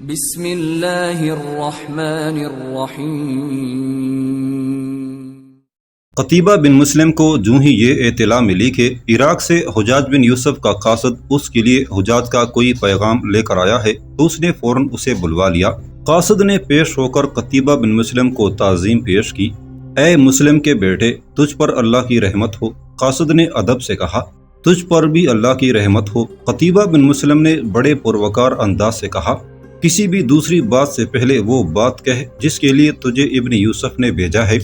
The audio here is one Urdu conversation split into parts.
بسم اللہ الرحمن الرحیم۔ قتیبہ بن مسلم کو جو ہی یہ اطلاع ملی کہ عراق سے حجاج بن یوسف کا قاصد اس کے لیے حجاج کا کوئی پیغام لے کر آیا ہے تو اس نے فوراً اسے بلوا لیا۔ قاصد نے پیش ہو کر قتیبہ بن مسلم کو تعظیم پیش کی۔ اے مسلم کے بیٹے، تجھ پر اللہ کی رحمت ہو۔ قاصد نے ادب سے کہا، تجھ پر بھی اللہ کی رحمت ہو۔ قتیبہ بن مسلم نے بڑے پروکار انداز سے کہا، کسی بھی دوسری بات سے پہلے وہ بات کہہ جس کے لیے تجھے ابن یوسف نے بھیجا ہے۔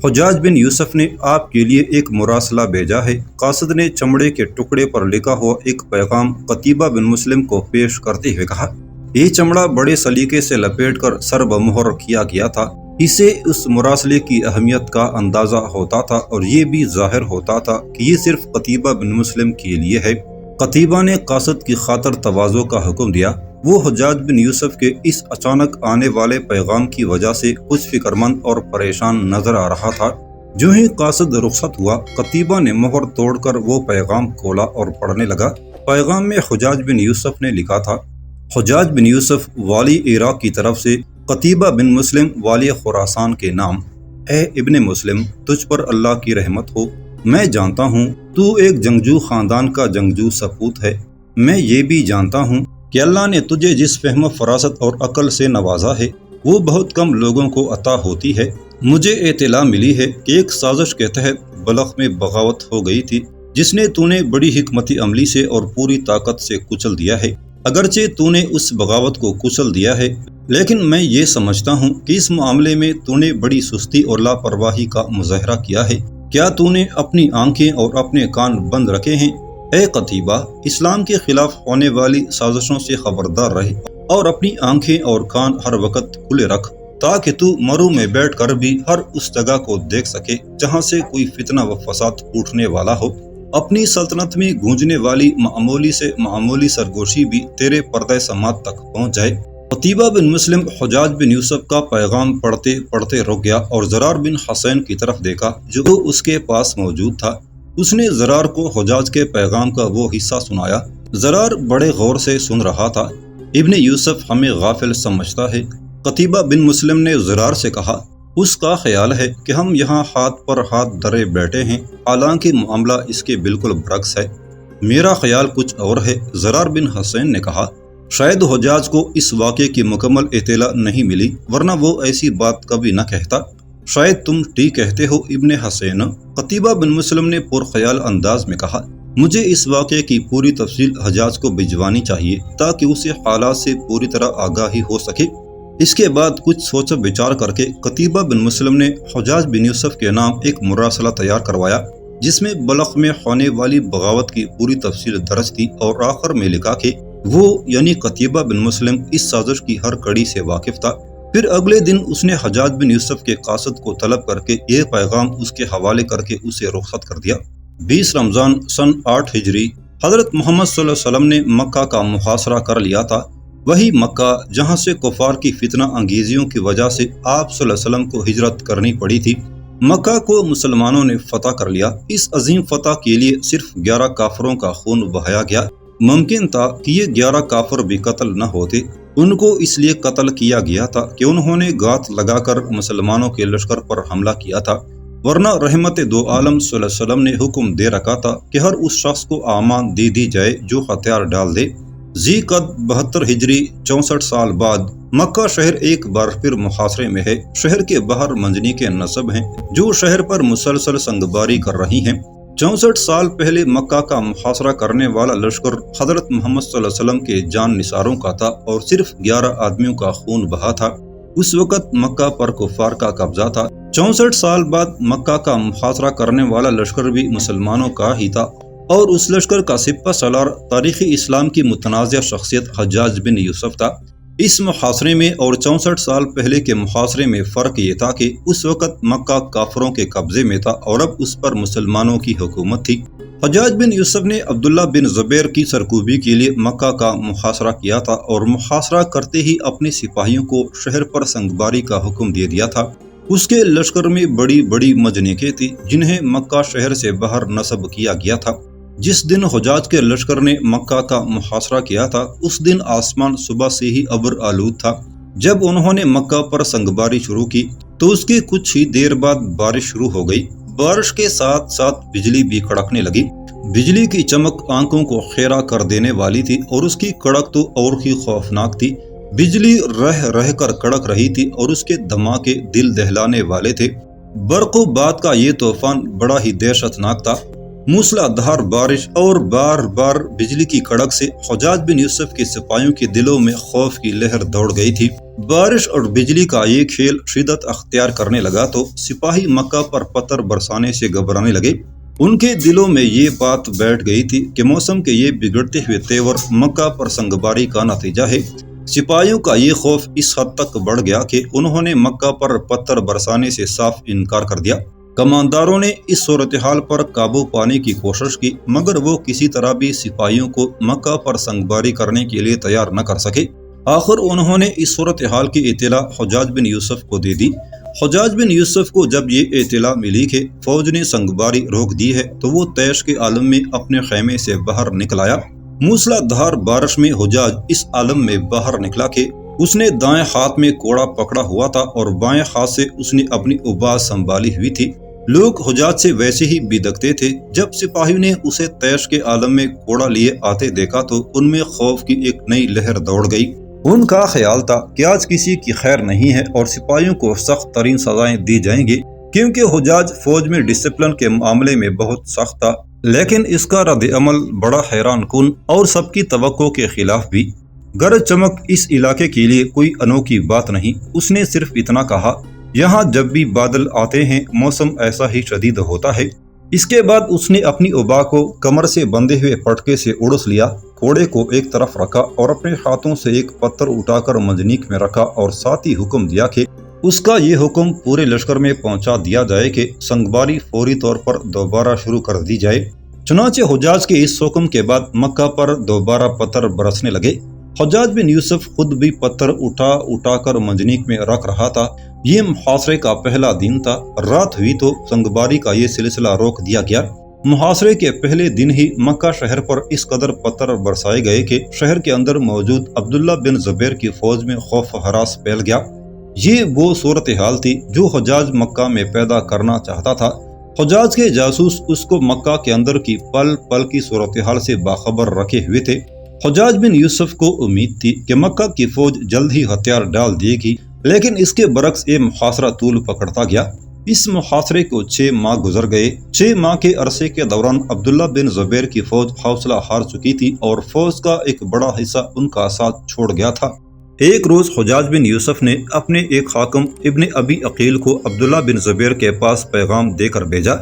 حجاج بن یوسف نے آپ کے لیے ایک مراسلہ بھیجا ہے۔ قاصد نے چمڑے کے ٹکڑے پر لکھا ہوا ایک پیغام قتیبہ بن مسلم کو پیش کرتے ہوئے کہا، یہ چمڑا بڑے سلیقے سے لپیٹ کر سر بمہر کیا گیا تھا۔ اسے اس مراسلے کی اہمیت کا اندازہ ہوتا تھا اور یہ بھی ظاہر ہوتا تھا کہ یہ صرف قتیبہ بن مسلم کے لیے ہے۔ قتیبہ نے قاصد کی خاطر تواضع کا حکم دیا۔ وہ حجاج بن یوسف کے اس اچانک آنے والے پیغام کی وجہ سے کچھ فکر مند اور پریشان نظر آ رہا تھا۔ جو ہی قاصد رخصت ہوا، قتیبہ نے مہر توڑ کر وہ پیغام کھولا اور پڑھنے لگا۔ پیغام میں حجاج بن یوسف نے لکھا تھا، حجاج بن یوسف والی عراق کی طرف سے قتیبہ بن مسلم والی خراسان کے نام۔ اے ابن مسلم، تجھ پر اللہ کی رحمت ہو۔ میں جانتا ہوں تو ایک جنگجو خاندان کا جنگجو سپوت ہے۔ میں یہ بھی جانتا ہوں کہ اللہ نے تجھے جس فہم و فراست اور عقل سے نوازا ہے وہ بہت کم لوگوں کو عطا ہوتی ہے۔ مجھے اطلاع ملی ہے کہ ایک سازش کے تحت بلخ میں بغاوت ہو گئی تھی جس نے تو نے بڑی حکمت عملی سے اور پوری طاقت سے کچل دیا ہے۔ اگرچہ تو نے اس بغاوت کو کچل دیا ہے، لیکن میں یہ سمجھتا ہوں کہ اس معاملے میں تو نے بڑی سستی اور لاپرواہی کا مظاہرہ کیا ہے۔ کیا تو نے اپنی آنکھیں اور اپنے کان بند رکھے ہیں؟ اے قتیبہ، اسلام کے خلاف ہونے والی سازشوں سے خبردار رہے اور اپنی آنکھیں اور کان ہر وقت کھلے رکھ تاکہ تو مرو میں بیٹھ کر بھی ہر اس جگہ کو دیکھ سکے جہاں سے کوئی فتنہ و فساد اٹھنے والا ہو۔ اپنی سلطنت میں گونجنے والی معمولی سے معمولی سرگوشی بھی تیرے پردہ سماعت تک پہنچ جائے۔ قتیبہ بن مسلم حجاج بن یوسف کا پیغام پڑھتے پڑھتے رک گیا اور زرار بن حسین کی طرف دیکھا جو اس کے پاس موجود تھا۔ اس نے زرار کو حجاج کے پیغام کا وہ حصہ سنایا۔ زرار بڑے غور سے سن رہا تھا۔ ابن یوسف ہمیں غافل سمجھتا ہے۔ قتیبہ بن مسلم نے زرار سے کہا، اس کا خیال ہے کہ ہم یہاں ہاتھ پر ہاتھ دھرے بیٹھے ہیں، حالانکہ معاملہ اس کے بالکل برعکس ہے۔ میرا خیال کچھ اور ہے۔ زرار بن حسین نے کہا، شاید حجاج کو اس واقعے کی مکمل اطلاع نہیں ملی، ورنہ وہ ایسی بات کبھی نہ کہتا۔ شاید تم ٹھیک کہتے ہو ابن حسین۔ قتیبہ بن مسلم نے پرخیال انداز میں کہا، مجھے اس واقعے کی پوری تفصیل حجاج کو بھجوانی چاہیے تاکہ اسے حالات سے پوری طرح آگاہی ہو سکے۔ اس کے بعد کچھ سوچ بچار کر کے قتیبہ بن مسلم نے حجاج بن یوسف کے نام ایک مراسلہ تیار کروایا جس میں بلخ میں ہونے والی بغاوت کی پوری تفصیل درج تھی اور آخر میں لکھا کہ وہ یعنی قتیبہ بن مسلم اس سازش کی ہر کڑی سے واقف تھا۔ پھر اگلے دن اس نے حجاج بن یوسف کے قاصد کو طلب کر کے یہ پیغام اس کے حوالے کر کے اسے رخصت کر دیا۔ 20 رمضان سن 8 ہجری حضرت محمد صلی اللہ علیہ وسلم نے مکہ کا محاصرہ کر لیا تھا۔ وہی مکہ جہاں سے کفار کی فتنہ انگیزیوں کی وجہ سے آپ صلی اللہ علیہ وسلم کو ہجرت کرنی پڑی تھی۔ مکہ کو مسلمانوں نے فتح کر لیا۔ اس عظیم فتح کے لیے صرف 11 کافروں کا خون بہایا گیا۔ ممکن تھا کہ یہ 11 کافر بھی قتل نہ ہوتے۔ ان کو اس لیے قتل کیا گیا تھا کہ انہوں نے گھات لگا کر مسلمانوں کے لشکر پر حملہ کیا تھا، ورنہ رحمت دو عالم صلی اللہ علیہ وسلم نے حکم دے رکھا تھا کہ ہر اس شخص کو امان دے دی جائے جو ہتھیار ڈال دے۔ ذی قعد 72 ہجری 64 سال بعد مکہ شہر ایک بار پھر محاصرے میں ہے۔ شہر کے باہر منجنی کے نصب ہیں جو شہر پر مسلسل سنگباری کر رہی ہیں۔ 64 سال پہلے مکہ کا محاصرہ کرنے والا لشکر حضرت محمد صلی اللہ علیہ وسلم کے جان نثاروں کا تھا اور صرف 11 آدمیوں کا خون بہا تھا۔ اس وقت مکہ پر کفار کا قبضہ تھا۔ 64 سال بعد مکہ کا محاصرہ کرنے والا لشکر بھی مسلمانوں کا ہی تھا اور اس لشکر کا سپہ سالار تاریخ اسلام کی متنازع شخصیت حجاج بن یوسف تھا۔ اس محاصرے میں اور 64 سال پہلے کے محاصرے میں فرق یہ تھا کہ اس وقت مکہ کافروں کے قبضے میں تھا اور اب اس پر مسلمانوں کی حکومت تھی۔ حجاج بن یوسف نے عبداللہ بن زبیر کی سرکوبی کے لیے مکہ کا محاصرہ کیا تھا اور محاصرہ کرتے ہی اپنے سپاہیوں کو شہر پر سنگباری کا حکم دے دیا تھا۔ اس کے لشکر میں بڑی بڑی مجنیکیں تھیں جنہیں مکہ شہر سے باہر نصب کیا گیا تھا۔ جس دن حجاج کے لشکر نے مکہ کا محاصرہ کیا تھا اس دن آسمان صبح سے ہی ابر آلود تھا۔ جب انہوں نے مکہ پر سنگباری شروع کی تو اس کی کچھ ہی دیر بعد بارش شروع ہو گئی۔ بارش کے ساتھ ساتھ بجلی بھی کڑکنے لگی۔ بجلی کی چمک آنکھوں کو خیرہ کر دینے والی تھی اور اس کی کڑک تو اور ہی خوفناک تھی۔ بجلی رہ رہ کر کڑک رہی تھی اور اس کے دھماکے دل دہلانے والے تھے۔ برق و باد کا یہ طوفان بڑا ہی دہشت ناک تھا۔ موسلا دھار بارش اور بار بار بجلی کی کڑک سے حجاج بن یوسف کے سپاہیوں کے دلوں میں خوف کی لہر دوڑ گئی تھی۔ بارش اور بجلی کا یہ کھیل شدت اختیار کرنے لگا تو سپاہی مکہ پر پتھر برسانے سے گھبرانے لگے۔ ان کے دلوں میں یہ بات بیٹھ گئی تھی کہ موسم کے یہ بگڑتے ہوئے تیور مکہ پر سنگباری کا نتیجہ ہے۔ سپاہیوں کا یہ خوف اس حد تک بڑھ گیا کہ انہوں نے مکہ پر پتھر برسانے سے صاف انکار کر دیا۔ کمانداروں نے اس صورتحال پر قابو پانے کی کوشش کی مگر وہ کسی طرح بھی سپاہیوں کو مکہ پر سنگباری کرنے کے لیے تیار نہ کر سکے۔ آخر انہوں نے اس صورتحال کی اطلاع حجاج بن یوسف کو دے دی۔ حجاج بن یوسف کو جب یہ اطلاع ملی کہ فوج نے سنگباری روک دی ہے تو وہ طیش کے عالم میں اپنے خیمے سے باہر نکل آیا۔ موسلا دھار بارش میں حجاج اس عالم میں باہر نکلا کہ اس نے دائیں ہاتھ میں کوڑا پکڑا ہوا تھا اور بائیں ہاتھ سے اس نے اپنی اباز سنبھالی ہوئی تھی۔ لوگ حجاج سے ویسے ہی بدکتے تھے۔ جب سپاہیوں نے اسے طیش کے عالم میں کوڑا لیے آتے دیکھا تو ان میں خوف کی ایک نئی لہر دوڑ گئی۔ ان کا خیال تھا کہ آج کسی کی خیر نہیں ہے اور سپاہیوں کو سخت ترین سزائیں دی جائیں گی، کیونکہ حجاج فوج میں ڈسپلن کے معاملے میں بہت سخت تھا، لیکن اس کا رد عمل بڑا حیران کن اور سب کی توقع کے خلاف بھی۔ گرج چمک اس علاقے کے لیے کوئی انوکھی بات نہیں۔ اس نے صرف اتنا کہا، یہاں جب بھی بادل آتے ہیں موسم ایسا ہی شدید ہوتا ہے۔ اس کے بعد اس نے اپنی ابا کو کمر سے بندھے ہوئے پٹکے سے اڑس لیا، کوڑے کو ایک طرف رکھا اور اپنے ہاتھوں سے ایک پتھر اٹھا کر منجنیق میں رکھا اور ساتھ ہی حکم دیا کہ اس کا یہ حکم پورے لشکر میں پہنچا دیا جائے کہ سنگباری فوری طور پر دوبارہ شروع کر دی جائے۔ چنانچہ حجاج کے اس حکم کے بعد مکہ پر دوبارہ پتھر برسنے لگے۔ حجاج بن یوسف خود بھی پتھر اٹھا اٹھا کر منجنیق میں رکھ رہا تھا۔ یہ محاصرے کا پہلا دن تھا۔ رات ہوئی تو سنگباری کا یہ سلسلہ روک دیا گیا۔ محاصرے کے پہلے دن ہی مکہ شہر پر اس قدر پتھر برسائے گئے کہ شہر کے اندر موجود عبداللہ بن زبیر کی فوج میں خوف و ہراس پھیل گیا۔ یہ وہ صورتحال تھی جو حجاج مکہ میں پیدا کرنا چاہتا تھا۔ حجاج کے جاسوس اس کو مکہ کے اندر کی پل پل کی صورتحال سے باخبر رکھے ہوئے تھے۔ حجاج بن یوسف کو امید تھی کہ مکہ کی فوج جلد ہی ہتھیار ڈال دے گی، لیکن اس کے برعکس یہ محاصرہ طول پکڑتا گیا۔ اس محاصرے کو 6 ماہ گزر گئے۔ 6 ماہ کے عرصے کے دوران عبداللہ بن زبیر کی فوج حوصلہ ہار چکی تھی اور فوج کا ایک بڑا حصہ ان کا ساتھ چھوڑ گیا تھا۔ ایک روز حجاج بن یوسف نے اپنے ایک حاکم ابن ابی عقیل کو عبداللہ بن زبیر کے پاس پیغام دے کر بھیجا۔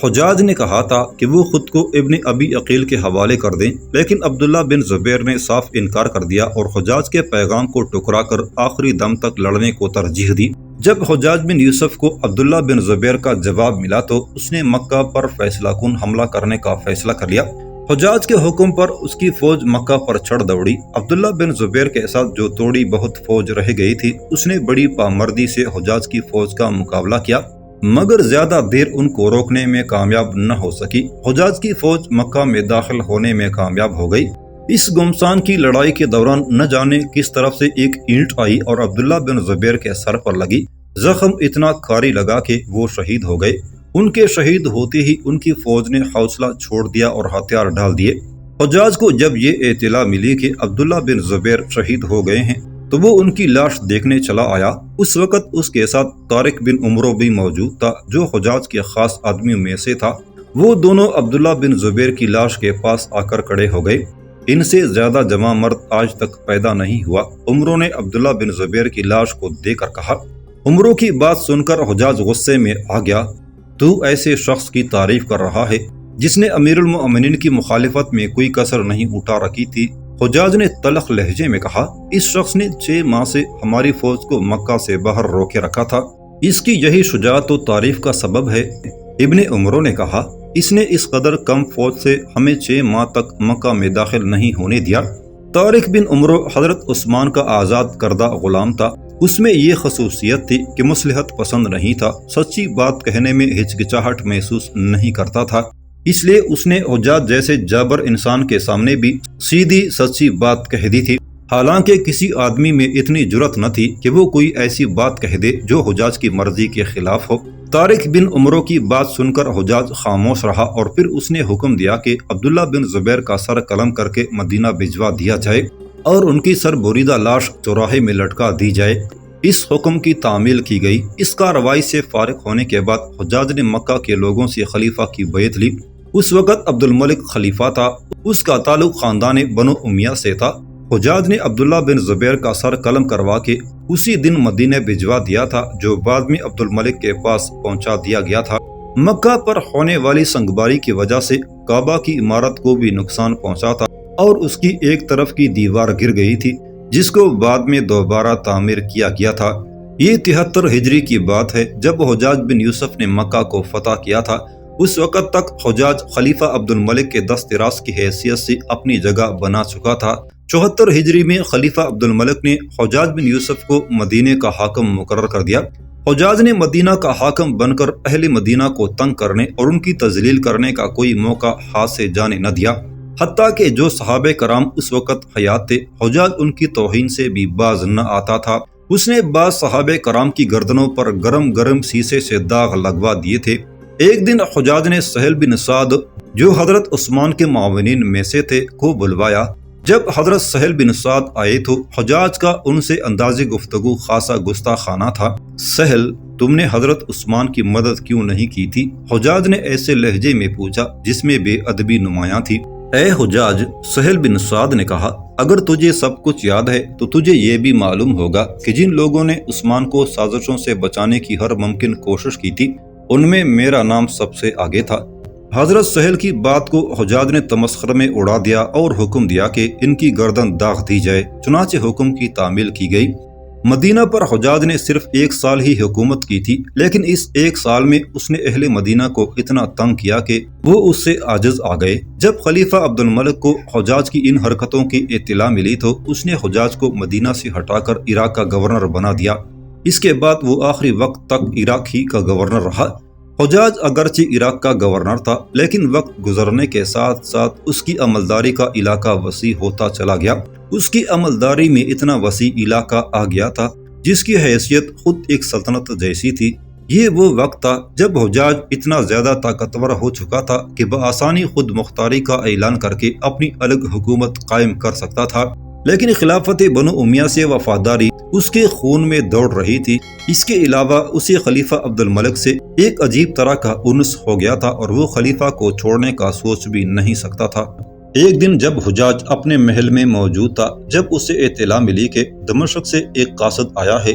حجاج نے کہا تھا کہ وہ خود کو ابن ابی عقیل کے حوالے کر دیں، لیکن عبداللہ بن زبیر نے صاف انکار کر دیا اور حجاج کے پیغام کو ٹکرا کر آخری دم تک لڑنے کو ترجیح دی۔ جب حجاج بن یوسف کو عبداللہ بن زبیر کا جواب ملا تو اس نے مکہ پر فیصلہ کن حملہ کرنے کا فیصلہ کر لیا۔ حجاج کے حکم پر اس کی فوج مکہ پر چڑھ دوڑی۔ عبداللہ بن زبیر کے ساتھ جو توڑی بہت فوج رہ گئی تھی اس نے بڑی پامردی سے حجاج کی فوج کا مقابلہ کیا، مگر زیادہ دیر ان کو روکنے میں کامیاب نہ ہو سکی۔ حجاج کی فوج مکہ میں داخل ہونے میں کامیاب ہو گئی۔ اس گمسان کی لڑائی کے دوران نہ جانے کس طرف سے ایک اینٹ آئی اور عبداللہ بن زبیر کے سر پر لگی۔ زخم اتنا کھاری لگا کہ وہ شہید ہو گئے۔ ان کے شہید ہوتے ہی ان کی فوج نے حوصلہ چھوڑ دیا اور ہتھیار ڈال دیے۔ حجاج کو جب یہ اطلاع ملی کہ عبداللہ بن زبیر شہید ہو گئے ہیں تو وہ ان کی لاش دیکھنے چلا آیا۔ اس وقت اس کے ساتھ طارق بن عمرو بھی موجود تھا جو حجاج کے خاص آدمیوں میں سے تھا۔ وہ دونوں عبداللہ بن زبیر کی لاش کے پاس آ کر کھڑے ہو گئے۔ ان سے زیادہ جمع مرد آج تک پیدا نہیں ہوا۔ عمرو نے عبداللہ بن زبیر کی لاش کو دیکھ کر کہا۔ عمرو کی بات سن کر حجاج غصے میں آ گیا۔ تو ایسے شخص کی تعریف کر رہا ہے جس نے امیر المؤمنین کی مخالفت میں کوئی کسر نہیں اٹھا رکھی تھی۔ حجاج نے تلخ لہجے میں کہا، اس شخص نے 6 ماہ سے ہماری فوج کو مکہ سے باہر روکے رکھا تھا، اس کی یہی شجاعت و تعریف کا سبب ہے۔ ابن عمرو نے کہا، اس نے اس قدر کم فوج سے ہمیں 6 ماہ تک مکہ میں داخل نہیں ہونے دیا۔ طارق بن عمرو حضرت عثمان کا آزاد کردہ غلام تھا۔ اس میں یہ خصوصیت تھی کہ مصلحت پسند نہیں تھا، سچی بات کہنے میں ہچکچاہٹ محسوس نہیں کرتا تھا۔ اس لیے اس نے حجاج جیسے جابر انسان کے سامنے بھی سیدھی سچی بات کہہ دی تھی، حالانکہ کسی آدمی میں اتنی جرأت نہ تھی کہ وہ کوئی ایسی بات کہہ دے جو حجاج کی مرضی کے خلاف ہو۔ طارق بن عمرو کی بات سن کر حجاج خاموش رہا اور پھر اس نے حکم دیا کہ عبداللہ بن زبیر کا سر قلم کر کے مدینہ بھجوا دیا جائے اور ان کی سر بریدہ لاش چوراہے میں لٹکا دی جائے۔ اس حکم کی تعمیل کی گئی۔ اس کارروائی سے فارغ ہونے کے بعد حجاج نے مکہ کے لوگوں سے خلیفہ کی بیعت لی۔ اس وقت عبد الملک خلیفہ تھا، اس کا تعلق خاندان بنو امیہ سے تھا۔ حجاج نے عبداللہ بن زبیر کا سر قلم کروا کے اسی دن مدینہ بھجوا دیا تھا، جو بعد میں عبد الملک کے پاس پہنچا دیا گیا تھا۔ مکہ پر ہونے والی سنگباری کی وجہ سے کعبہ کی عمارت کو بھی نقصان پہنچا تھا اور اس کی ایک طرف کی دیوار گر گئی تھی، جس کو بعد میں دوبارہ تعمیر کیا گیا تھا۔ یہ 73 ہجری کی بات ہے جب حجاج بن یوسف نے مکہ کو فتح کیا تھا۔ اس وقت تک حجاج خلیفہ عبد الملک کے دست راست کی حیثیت سے اپنی جگہ بنا چکا تھا۔ 74 ہجری میں خلیفہ عبد الملک نے حجاج بن یوسف کو مدینے کا حاکم مقرر کر دیا۔ حجاج نے مدینہ کا حاکم بن کر اہل مدینہ کو تنگ کرنے اور ان کی تذلیل کرنے کا کوئی موقع ہاتھ سے جانے نہ دیا، حتیٰ کہ جو صحابہ کرام اس وقت حیات تھے، حجاج ان کی توہین سے بھی باز نہ آتا تھا۔ اس نے بعض صحابہ کرام کی گردنوں پر گرم گرم سیسے سے داغ لگوا دیے تھے۔ ایک دن حجاج نے سہل بن سعد، جو حضرت عثمان کے معاونین میں سے تھے، کو بلوایا۔ جب حضرت سہل بن سعد آئے تو حجاج کا ان سے انداز گفتگو خاصا گستاخانہ تھا۔ سہل، تم نے حضرت عثمان کی مدد کیوں نہیں کی تھی؟ حجاج نے ایسے لہجے میں پوچھا جس میں بے ادبی نمایاں تھی۔ اے حجاج، سہل بن سعد نے کہا، اگر تجھے سب کچھ یاد ہے تو تجھے یہ بھی معلوم ہوگا کہ جن لوگوں نے عثمان کو سازشوں سے بچانے کی ہر ممکن کوشش کی تھی، ان میں میرا نام سب سے آگے تھا۔ حضرت سہل کی بات کو حجاج نے تمسخر میں اڑا دیا اور حکم دیا کہ ان کی گردن داغ دی جائے۔ چنانچہ حکم کی تعمیل کی گئی۔ مدینہ پر حجاج نے صرف 1 سال ہی حکومت کی تھی، لیکن اس 1 سال میں اس نے اہل مدینہ کو اتنا تنگ کیا کہ وہ اس سے عاجز آ گئے۔ جب خلیفہ عبد الملک کو حجاج کی ان حرکتوں کی اطلاع ملی تو اس نے حجاج کو مدینہ سے ہٹا کر عراق کا گورنر بنا دیا۔ اس کے بعد وہ آخری وقت تک عراق ہی کا گورنر رہا۔ حجاج اگرچہ عراق کا گورنر تھا، لیکن وقت گزرنے کے ساتھ ساتھ اس کی عملداری کا علاقہ وسیع ہوتا چلا گیا۔ اس کی عملداری میں اتنا وسیع علاقہ آ گیا تھا جس کی حیثیت خود ایک سلطنت جیسی تھی۔ یہ وہ وقت تھا جب حجاج اتنا زیادہ طاقتور ہو چکا تھا کہ بآسانی خود مختاری کا اعلان کر کے اپنی الگ حکومت قائم کر سکتا تھا، لیکن خلافت بنو امیہ سے وفاداری اس کے خون میں دوڑ رہی تھی۔ اس کے علاوہ اسے خلیفہ عبد الملک سے ایک عجیب طرح کا انس ہو گیا تھا اور وہ خلیفہ کو چھوڑنے کا سوچ بھی نہیں سکتا تھا۔ ایک دن جب حجاج اپنے محل میں موجود تھا، جب اسے اطلاع ملی کہ دمشق سے ایک قاصد آیا ہے۔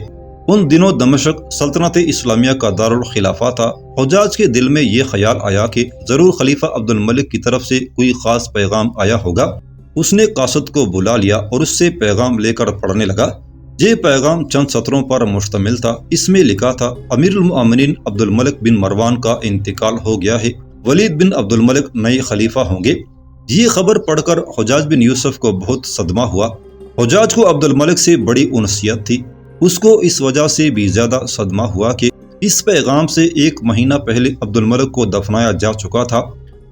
ان دنوں دمشق سلطنت اسلامیہ کا دارالخلافہ تھا۔ حجاج کے دل میں یہ خیال آیا کہ ضرور خلیفہ عبد الملک کی طرف سے کوئی خاص پیغام آیا ہوگا۔ اس نے قاصد کو بلا لیا اور اس سے پیغام لے کر پڑھنے لگا۔ یہ پیغام چند سطروں پر مشتمل تھا۔ اس میں لکھا تھا، امیر المؤمنین عبد الملک بن مروان کا انتقال ہو گیا ہے، ولید بن عبد الملک نئے خلیفہ ہوں گے۔ یہ خبر پڑھ کر حجاج بن یوسف کو بہت صدمہ ہوا۔ حجاج کو عبد الملک سے بڑی انسیت تھی۔ اس کو اس وجہ سے بھی زیادہ صدمہ ہوا کہ اس پیغام سے 1 مہینہ پہلے عبد الملک کو دفنایا جا چکا تھا۔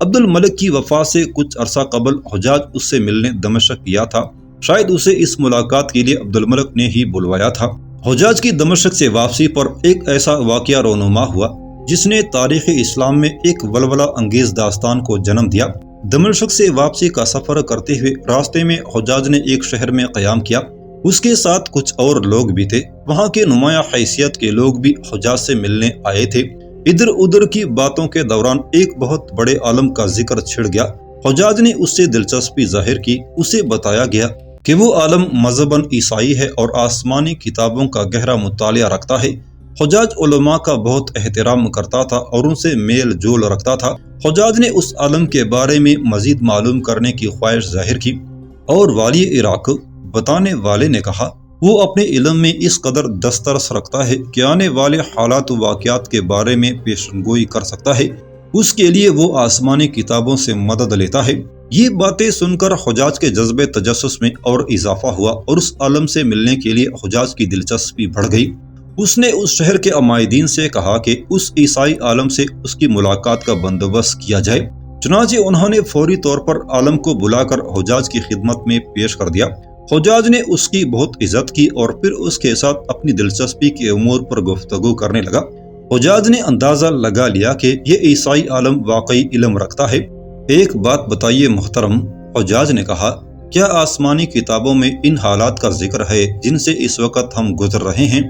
عبد الملک کی وفات سے کچھ عرصہ قبل حجاج اس سے ملنے دمشق گیا تھا۔ شاید اسے اس ملاقات کے لیے عبد الملک نے ہی بلوایا تھا۔ حجاج کی دمشق سے واپسی پر ایک ایسا واقعہ رونما ہوا جس نے تاریخ اسلام میں ایک ولولہ انگیز داستان کو جنم دیا۔ دمشق سے واپسی کا سفر کرتے ہوئے راستے میں حجاج نے ایک شہر میں قیام کیا۔ اس کے ساتھ کچھ اور لوگ بھی تھے۔ وہاں کے نمایاں حیثیت کے لوگ بھی حجاج سے ملنے آئے تھے۔ ادھر ادھر کی باتوں کے دوران ایک بہت بڑے عالم کا ذکر چھڑ گیا۔ حجاج نے اس سے دلچسپی ظاہر کی۔ اسے بتایا گیا کہ وہ عالم مذہباً عیسائی ہے اور آسمانی کتابوں کا گہرا مطالعہ رکھتا ہے۔ حجاج علماء کا بہت احترام کرتا تھا اور ان سے میل جول رکھتا تھا۔ حجاج نے اس عالم کے بارے میں مزید معلوم کرنے کی خواہش ظاہر کی، اور والی عراق بتانے والے نے کہا، وہ اپنے علم میں اس قدر دسترس رکھتا ہے کہ آنے والے حالات و واقعات کے بارے میں پیشنگوئی کر سکتا ہے۔ اس کے لیے وہ آسمانی کتابوں سے مدد لیتا ہے۔ یہ باتیں سن کر حجاج کے جذبے تجسس میں اور اضافہ ہوا اور اس عالم سے ملنے کے لیے حجاج کی دلچسپی بڑھ گئی۔ اس نے اس شہر کے عمائدین سے کہا کہ اس عیسائی عالم سے اس کی ملاقات کا بندوبست کیا جائے۔ چنانچہ انہوں نے فوری طور پر عالم کو بلا کر حجاج کی خدمت میں پیش کر دیا۔ حجاج نے اس کی بہت عزت کی اور پھر اس کے ساتھ اپنی دلچسپی کے امور پر گفتگو کرنے لگا۔ حجاج نے اندازہ لگا لیا کہ یہ عیسائی عالم واقعی علم رکھتا ہے۔ ایک بات بتائیے محترم، حجاج نے کہا، کیا آسمانی کتابوں میں ان حالات کا ذکر ہے جن سے اس وقت ہم گزر رہے ہیں؟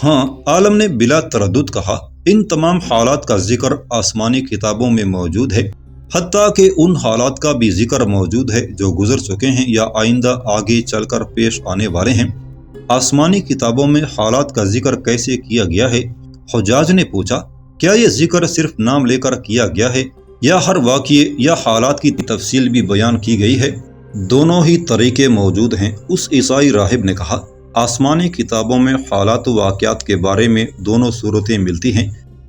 ہاں، عالم نے بلا تردد کہا، ان تمام حالات کا ذکر آسمانی کتابوں میں موجود ہے، حتیٰ کہ ان حالات کا بھی ذکر موجود ہے جو گزر چکے ہیں یا آئندہ آگے چل کر پیش آنے والے ہیں۔ آسمانی کتابوں میں حالات کا ذکر کیسے کیا گیا ہے؟ حجاج نے پوچھا، کیا یہ ذکر صرف نام لے کر کیا گیا ہے یا ہر واقعے یا حالات کی تفصیل بھی بیان کی گئی ہے؟ دونوں ہی طریقے موجود ہیں، اس عیسائی راہب نے کہا۔ آسمانی کتابوں میں حالات و واقعات کے بارے میں دونوں صورتیں ملتی ہیں،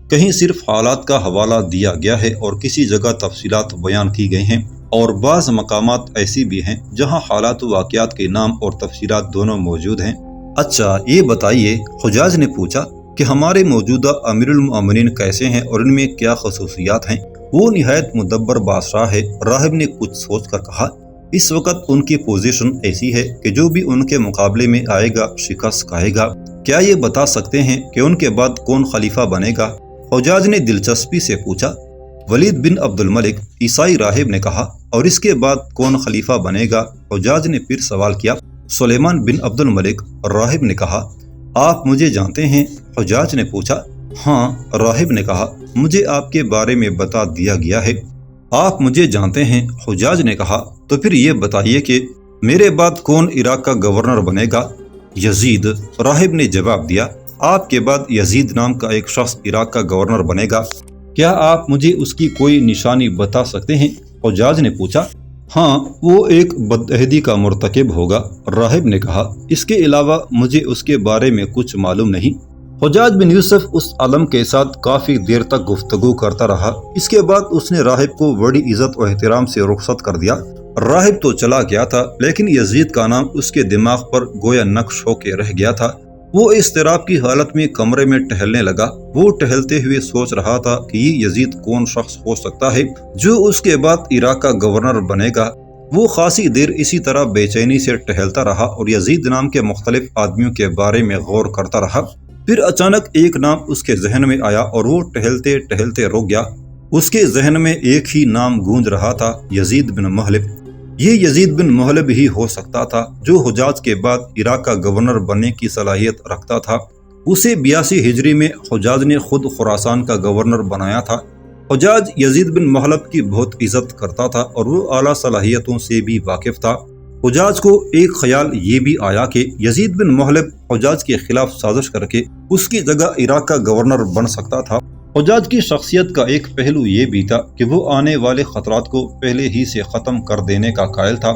کہیں صرف حالات کا حوالہ دیا گیا ہے اور کسی جگہ تفصیلات بیان کی گئی ہیں، اور بعض مقامات ایسی بھی ہیں جہاں حالات و واقعات کے نام اور تفصیلات دونوں موجود ہیں۔ اچھا، یہ بتائیے، حجاج نے پوچھا کہ ہمارے موجودہ امیر المؤمنین کیسے ہیں اور ان میں کیا خصوصیات ہیں؟ وہ نہایت مدبر بادشاہ ہے، راہب نے کچھ سوچ کر کہا۔ اس وقت ان کی پوزیشن ایسی ہے کہ جو بھی ان کے مقابلے میں آئے گا شکست کھائے گا۔ کیا یہ بتا سکتے ہیں کہ ان کے بعد کون خلیفہ بنے گا؟ حجاج نے دلچسپی سے پوچھا۔ ولید بن عبد الملک، عیسائی راہب نے کہا۔ اور اس کے بعد کون خلیفہ بنے گا؟ حجاج نے پھر سوال کیا۔ سلیمان بن عبد الملک، راہب نے کہا۔ آپ مجھے جانتے ہیں؟ حجاج نے پوچھا۔ ہاں، راہب نے کہا، مجھے آپ کے بارے میں بتا دیا گیا ہے۔ آپ مجھے جانتے ہیں؟ حجاج نے کہا، تو پھر یہ بتائیے کہ میرے بعد کون عراق کا گورنر بنے گا؟ یزید، راہب نے جواب دیا۔ آپ کے بعد یزید نام کا ایک شخص عراق کا گورنر بنے گا۔ کیا آپ مجھے اس کی کوئی نشانی بتا سکتے ہیں؟ حجاج نے پوچھا۔ ہاں، وہ ایک بدعہدی کا مرتکب ہوگا، راہب نے کہا۔ اس کے علاوہ مجھے اس کے بارے میں کچھ معلوم نہیں۔ حجاج بن یوسف اس عالم کے ساتھ کافی دیر تک گفتگو کرتا رہا۔ اس کے بعد اس نے راہب کو بڑی عزت و احترام سے رخصت کر دیا۔ راہب تو چلا گیا تھا، لیکن یزید کا نام اس کے دماغ پر گویا نقش ہو کے رہ گیا تھا۔ وہ اضطراب کی حالت میں کمرے میں ٹہلنے لگا۔ وہ ٹہلتے ہوئے سوچ رہا تھا کہ یہ یزید کون شخص ہو سکتا ہے جو اس کے بعد عراق کا گورنر بنے گا۔ وہ خاصی دیر اسی طرح بے چینی سے ٹہلتا رہا اور یزید نام کے مختلف آدمیوں کے بارے میں غور کرتا رہا۔ پھر اچانک ایک نام اس کے ذہن میں آیا اور وہ ٹہلتے ٹہلتے رک گیا۔ اس کے ذہن میں ایک ہی نام گونج رہا تھا، یزید بن محلب۔ یہ یزید بن محلب ہی ہو سکتا تھا جو حجاج کے بعد عراق کا گورنر بننے کی صلاحیت رکھتا تھا۔ اسے 82 ہجری میں حجاج نے خود خراسان کا گورنر بنایا تھا۔ حجاج یزید بن محلب کی بہت عزت کرتا تھا اور وہ اعلیٰ صلاحیتوں سے بھی واقف تھا۔ حجاج کو ایک خیال یہ بھی آیا کہ یزید بن محلب حجاج کے خلاف سازش کر کے اس کی جگہ عراق کا گورنر بن سکتا تھا۔ حجاج کی شخصیت کا ایک پہلو یہ بھی تھا کہ وہ آنے والے خطرات کو پہلے ہی سے ختم کر دینے کا قائل تھا۔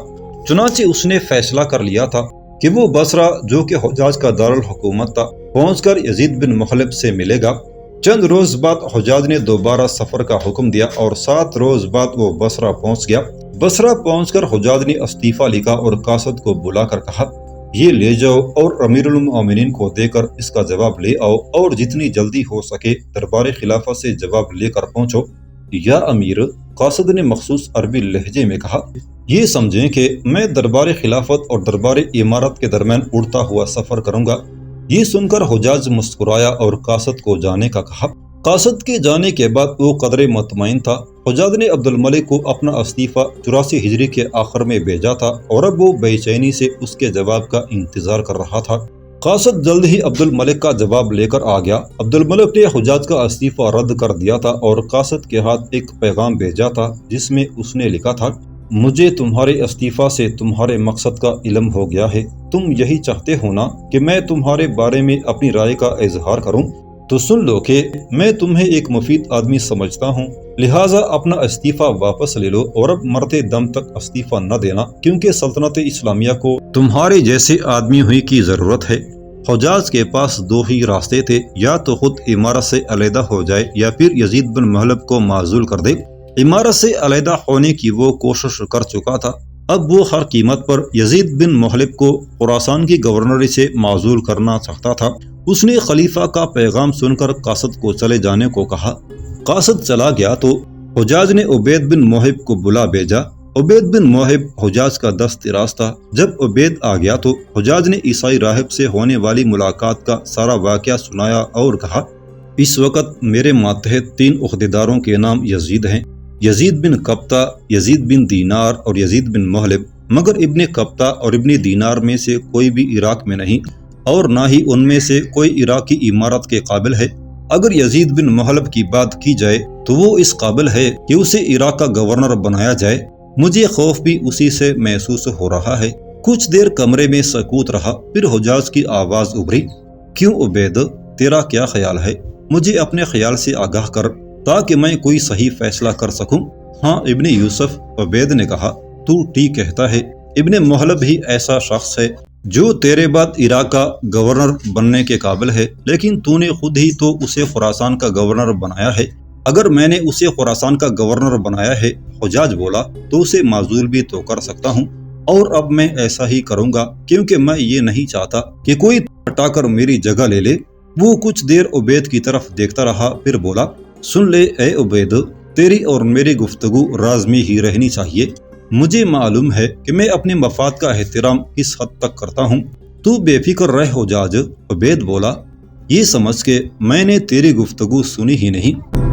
چنانچہ اس نے فیصلہ کر لیا تھا کہ وہ بصرہ، جو کہ حجاج کا دارالحکومت تھا، پہنچ کر یزید بن محلب سے ملے گا۔ چند روز بعد حجاج نے دوبارہ سفر کا حکم دیا اور 7 روز بعد وہ بصرہ پہنچ گیا۔ بصرہ پہنچ کر حجاج نے استعفیٰ لکھا اور قاصد کو بلا کر کہا، یہ لے جاؤ اور امیر المؤمنین کو دے کر اس کا جواب لے آؤ، اور جتنی جلدی ہو سکے دربار خلافت سے جواب لے کر پہنچو۔ یا امیر، قاصد نے مخصوص عربی لہجے میں کہا، یہ سمجھیں کہ میں دربار خلافت اور دربار امارت کے درمیان اڑتا ہوا سفر کروں گا۔ یہ سن کر حجاج مسکرایا اور قاصد کو جانے کا کہا۔ قاصد کے جانے کے بعد وہ قدرے مطمئن تھا۔ حجاج نے عبد الملک کو اپنا استعفیٰ 84 ہجری کے آخر میں بھیجا تھا اور اب وہ بے چینی سے اس کے جواب کا انتظار کر رہا تھا۔ قاصد جلد ہی عبد الملک کا جواب لے کر آ گیا۔ عبد الملک نے حجاج کا استعفیٰ رد کر دیا تھا اور قاصد کے ہاتھ ایک پیغام بھیجا تھا جس میں اس نے لکھا تھا، مجھے تمہارے استعفیٰ سے تمہارے مقصد کا علم ہو گیا ہے۔ تم یہی چاہتے ہو نا کہ میں تمہارے بارے میں اپنی رائے کا اظہار کروں؟ تو سن لو کہ میں تمہیں ایک مفید آدمی سمجھتا ہوں، لہٰذا اپنا استعفیٰ واپس لے لو اور اب مرتے دم تک استعفیٰ نہ دینا، کیونکہ سلطنت اسلامیہ کو تمہارے جیسے آدمی ہوئی کی ضرورت ہے۔ حجاج کے پاس 2 ہی راستے تھے، یا تو خود امارت سے علیحدہ ہو جائے یا پھر یزید بن محلب کو معزول کر دے۔ امارت سے علیحدہ ہونے کی وہ کوشش کر چکا تھا، اب وہ ہر قیمت پر یزید بن محلب کو خراسان کی گورنری سے معزول کرنا چاہتا تھا۔ اس نے خلیفہ کا پیغام سن کر قاصد کو چلے جانے کو کہا۔ قاصد چلا گیا تو حجاج نے عبید بن موہب کو بلا بھیجا۔ عبید بن موہب حجاج کا دست راز تھا۔ جب عبید آ گیا تو حجاج نے عیسائی راہب سے ہونے والی ملاقات کا سارا واقعہ سنایا اور کہا، اس وقت میرے ماتحت 3 عہدیداروں کے نام یزید ہیں، یزید بن قبطہ، یزید بن دینار اور یزید بن محلب، مگر ابن قبطہ اور ابن دینار میں سے کوئی بھی عراق میں نہیں اور نہ ہی ان میں سے کوئی عراق کی امارت کے قابل ہے۔ اگر یزید بن محلب کی بات کی جائے تو وہ اس قابل ہے کہ اسے عراق کا گورنر بنایا جائے۔ مجھے خوف بھی اسی سے محسوس ہو رہا ہے۔ کچھ دیر کمرے میں سکوت رہا، پھر حجاج کی آواز ابھری، کیوں عبید، تیرا کیا خیال ہے؟ مجھے اپنے خیال سے آگاہ کر تاکہ میں کوئی صحیح فیصلہ کر سکوں۔ ہاں ابن یوسف، عبید نے کہا، تو ٹھیک کہتا ہے۔ ابن محلب ہی ایسا شخص ہے جو تیرے بعد عراق کا گورنر بننے کے قابل ہے، لیکن تو نے خود ہی تو اسے خراسان کا گورنر بنایا ہے۔ اگر میں نے اسے خراسان کا گورنر بنایا ہے، حجاج بولا، تو اسے معزول بھی تو کر سکتا ہوں، اور اب میں ایسا ہی کروں گا کیونکہ میں یہ نہیں چاہتا کہ کوئی ہٹا کر میری جگہ لے لے۔ وہ کچھ دیر عبید کی طرف دیکھتا رہا، پھر بولا، سن لے اے عبید، تیری اور میری گفتگو راز میں ہی رہنی چاہیے۔ مجھے معلوم ہے کہ میں اپنے مفاد کا احترام کس حد تک کرتا ہوں۔ تو بے فکر رہ حجاج، عبید بولا، یہ سمجھ کے میں نے تیری گفتگو سنی ہی نہیں۔